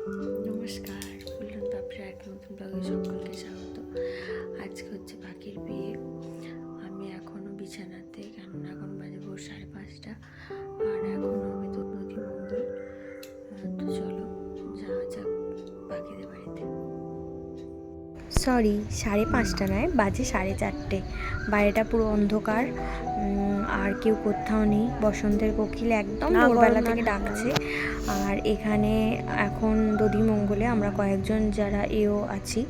নমস্কার, ফুলন পাপড়ির এক নতুন ব্লগে সকলকে স্বাগত। আজকে হচ্ছে পাখির বিয়ে। আমি এখনও বিছানাতে, কেননা এখন বাজে ভোর 5:30, আর এখন হবে তো নদী মঙ্গল। তো চলো যাওয়া যাক পাখিদের বাড়িতে। সরি, 5:30 নয়, বাজে 4:30। বাইরেটা পুরো অন্ধকার, আর কেউ কোথাও নেই। বসন্তের কোকিল একদম ভোরবেলা থেকে ডাকছে। আর এখানে এখন দধি মঙ্গলে আমরা কয়েকজন যারা আছি,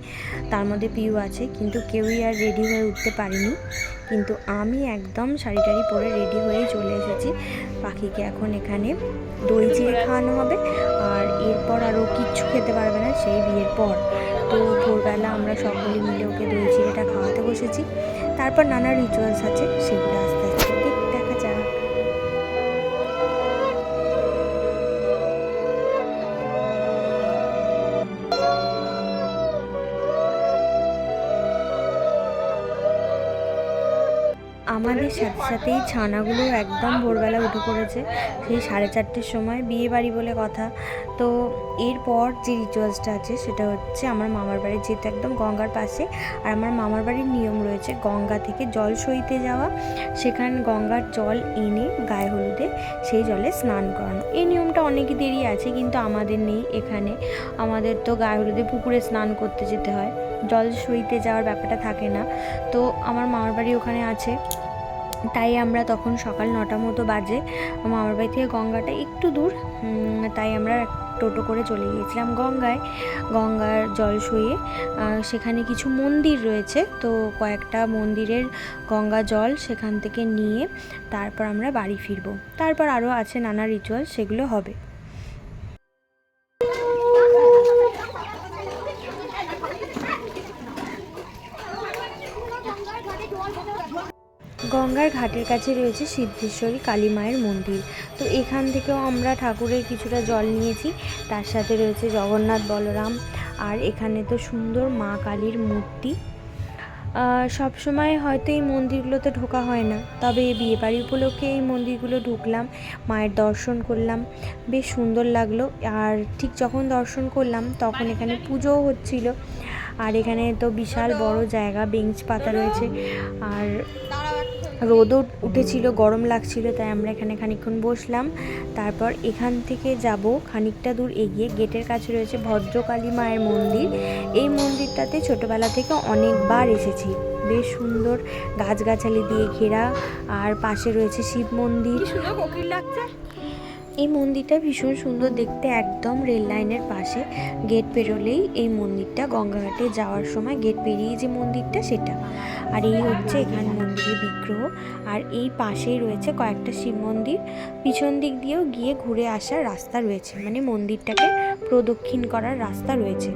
তার মধ্যে পিউ আছে, কিন্তু কেউই আর রেডি হয়ে উঠতে পারিনি। কিন্তু আমি একদম শাড়ি টাড়ি পরে রেডি হয়েই চলে এসেছি। পাখিকে এখন এখানে দই চিড়ে খাওয়ানো হবে, আর এরপর আরও কিচ্ছু খেতে পারবে না সেই বিয়ের পর। তো ভোরবেলা আমরা সকলে মিলে ওকে দই চিড়েটা খাওয়াতে বসেছি। তারপর নানা রিচুয়ালস আছে, সেগুলো আস্তে আস্তে দেখা যাক। আমাদের সাথে সাথেই ছানাগুলো একদম ভোরবেলা উঠে পড়েছে, সেই 4:30 সময়। বিয়ে বাড়ি বলে কথা। তো এরপর যে রিচুয়ালসটা আছে সেটা হচ্ছে আমার মামার বাড়ি, যেহেতু একদম গঙ্গার পাশে, আর আমার মামার বাড়ির নিয়ম রয়েছে গঙ্গা থেকে জল সইতে যাওয়া, সেখানে গঙ্গার জল এনে গায়ে হলুদে সেই জলে স্নান করানো। এই নিয়মটা অনেকেদেরই আছে, কিন্তু আমাদের নেই এখানে। আমাদের তো গায়ে হলুদে পুকুরে স্নান করতে যেতে হয়, জল সইতে যাওয়ার ব্যাপারটা থাকে না। তো আমার মামার বাড়ি ওখানে আছে, তাই আমরা তখন সকাল 9টা মতো বাজে। মামার বাড়ি থেকে গঙ্গাটা একটু দূর, তাই আমরা টোটো করে চলে গিয়েছিলাম গঙ্গার জল সইয়ে। সেখানে কিছু মন্দির রয়েছে, তো কয়েকটা মন্দিরের গঙ্গা জল সেখান থেকে নিয়ে তারপর আমরা বাড়ি ফিরবো। তারপর আরও আছে নানা রিচুয়াল, সেগুলো হবে। গঙ্গার ঘাটের কাছে রয়েছে সিদ্ধেশ্বরী কালী মায়ের মন্দির। তো এখান থেকেও আমরা ঠাকুরের কিছুটা জল নিয়েছি, তার সাথে রয়েছে জগন্নাথ বলরাম, আর এখানে তো সুন্দর মা কালীর মূর্তি। সব সময় হয়তো এই মন্দিরগুলোতে ঢোকা হয় না, তবে বিয়েবাড়ি উপলক্ষে এই মন্দিরগুলো ঢুকলাম, মায়ের দর্শন করলাম, বেশ সুন্দর লাগলো। আর ঠিক যখন দর্শন করলাম তখন এখানে পুজোও হচ্ছিল। আর এখানে তো বিশাল বড় জায়গা, বেঞ্চ পাতা রয়েছে, আর রোদও উঠেছিল, গরম লাগছিল, তাই আমরা এখানে খানিকক্ষণ বসলাম। তারপর এখান থেকে যাব খানিকটা দূর এগিয়ে, গেটের কাছে রয়েছে ভদ্রকালী মায়ের মন্দির। এই মন্দিরটাতে ছোটোবেলা থেকে অনেকবার এসেছি, বেশ সুন্দর, গাছগাছালি দিয়ে ঘেরা, আর পাশে রয়েছে শিব মন্দির। সুন্দর কোকিল লাগছে। এই মন্দিরটা ভীষণ সুন্দর দেখতে, একদম রেল লাইনের পাশে। গেট পেরোলেই এই মন্দিরটা, গঙ্গাঘাটে যাওয়ার সময় গেট পেরিয়ে যে মন্দিরটা সেটা। আর এই হচ্ছে এখানে মন্দিরের বিগ্রহ, আর এই পাশেই রয়েছে কয়েকটা শিব মন্দির। পিছন দিক দিয়েও গিয়ে ঘুরে আসার রাস্তা রয়েছে, মানে মন্দিরটাকে প্রদক্ষিণ করার রাস্তা রয়েছে।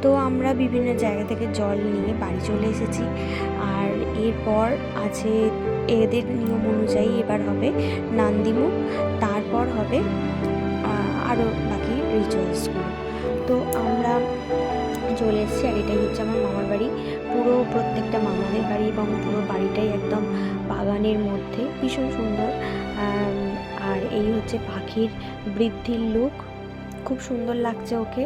তো আমরা বিভিন্ন জায়গা থেকে জল নিয়ে বাড়ি চলে এসেছি। আর এরপর আছে এদের নিয়ম অনুযায়ী এবার হবে নান্দিমুখ, তারপর হবে আরও বাকি রিচুয়ালসগুলো। তো আমরা চলে এসেছি, আর এটাই হচ্ছে আমার মামার বাড়ি। পুরো প্রত্যেকটা মামাদের বাড়ি এবং পুরো বাড়িটাই একদম বাগানের মধ্যে, ভীষণ সুন্দর। আর এই হচ্ছে পাখির বৃদ্ধির লুক, খুব সুন্দর লাগছে ওকে।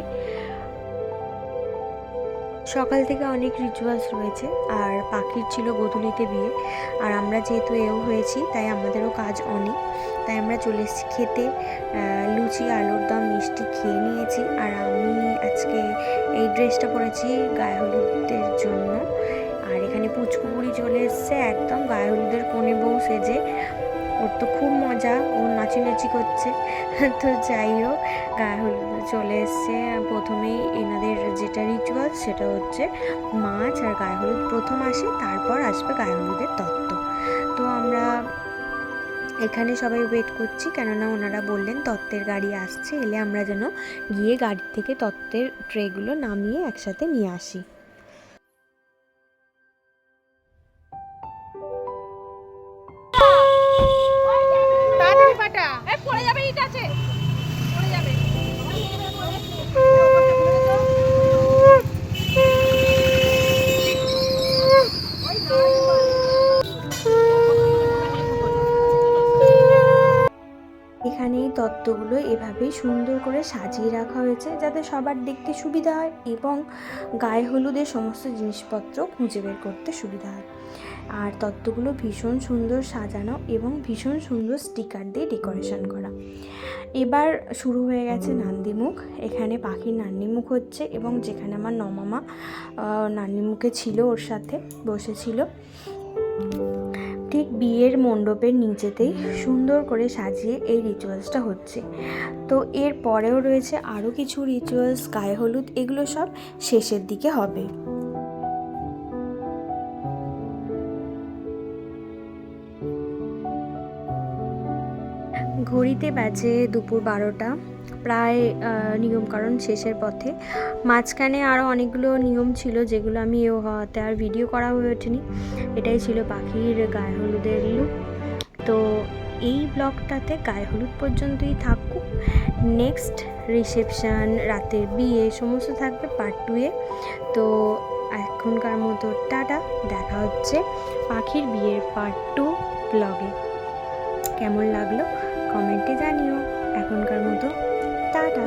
সকাল থেকে অনেক রিচুয়ালস রয়েছে, আর পাখির ছিল গোধূলিতে বিয়ে, আর আমরা যেহেতু হয়েছি তাই আমাদেরও কাজ অনেক, তাই আমরা চলে এসেছি খেতে। লুচি, আলুর দম, মিষ্টি খেয়ে নিয়েছি। আর আমি আজকে এই ড্রেসটা পরেছি গায়ে হলুদের জন্য। আর এখানে পুচকুপুরি চলে এসছে, একদম গায়ে হলুদের কোণে বউ সেজে। ওর তো খুব মজা, ও নাচানাচি করছে। তো যাই হোক, গায়ে হলুদ চলে এসছে। প্রথমেই এনাদের যেটা রিচুয়াল সেটা হচ্ছে মাছ আর গায়ে হলুদ প্রথম আসে, তারপর আসবে গায়ে হলুদের তত্ত্ব। তো আমরা এখানে সবাই ওয়েট করছি, কেননা ওনারা বললেন তত্ত্বের গাড়ি আসছে, এলে আমরা যেন গিয়ে গাড়ি থেকে তত্ত্বের ট্রেগুলো নামিয়ে একসাথে নিয়ে আসি। এখানেই তত্ত্ব তত্ত্বগুলো এভাবেই সুন্দর করে সাজিয়ে রাখা হয়েছে যাতে সবার দেখতে সুবিধা হয় এবং গায়ে হলুদের সমস্ত জিনিসপত্র খুঁজে বের করতে সুবিধা হয়। আর তত্ত্বগুলো ভীষণ সুন্দর সাজানো এবং ভীষণ সুন্দর স্টিকার দিয়ে ডেকোরেশন করা। এবার শুরু হয়ে গেছে নান্দিমুখ। এখানে পাখির নান্দিমুখ হচ্ছে এবং যেখানে আমার নমামা নান্দিমুখে ছিল, ওর সাথে বসেছিল, ঠিক বিয়ের মণ্ডপের নিচেতেই সুন্দর করে সাজিয়ে এই রিচুয়ালসটা হচ্ছে। তো এর পরেও রয়েছে আরও কিছু রিচুয়ালস, গায়ে হলুদ, এগুলো সব শেষের দিকে হবে। ঘড়িতে বাজে দুপুর 12টা, প্রায় নিয়মকানুন শেষের পথে। মাঝখানে আরও অনেকগুলো নিয়ম ছিল যেগুলো আমি হওয়াতে আর ভিডিও করা হয়ে ওঠেনি। এটাই ছিল পাখির গায়ে হলুদের লুক। তো এই ব্লগটাতে গায়ে হলুদ পর্যন্তই থাকুক। নেক্সট রিসেপশান, রাতের বিয়ে সমস্ত থাকবে পার্ট 2-এ। তো এখনকার মতো টাটা, দেখা হচ্ছে পাখির বিয়ের পার্ট 2 ব্লগে। কেমন লাগলো কমেন্টে জানিও। এখনকার মতো টাটা।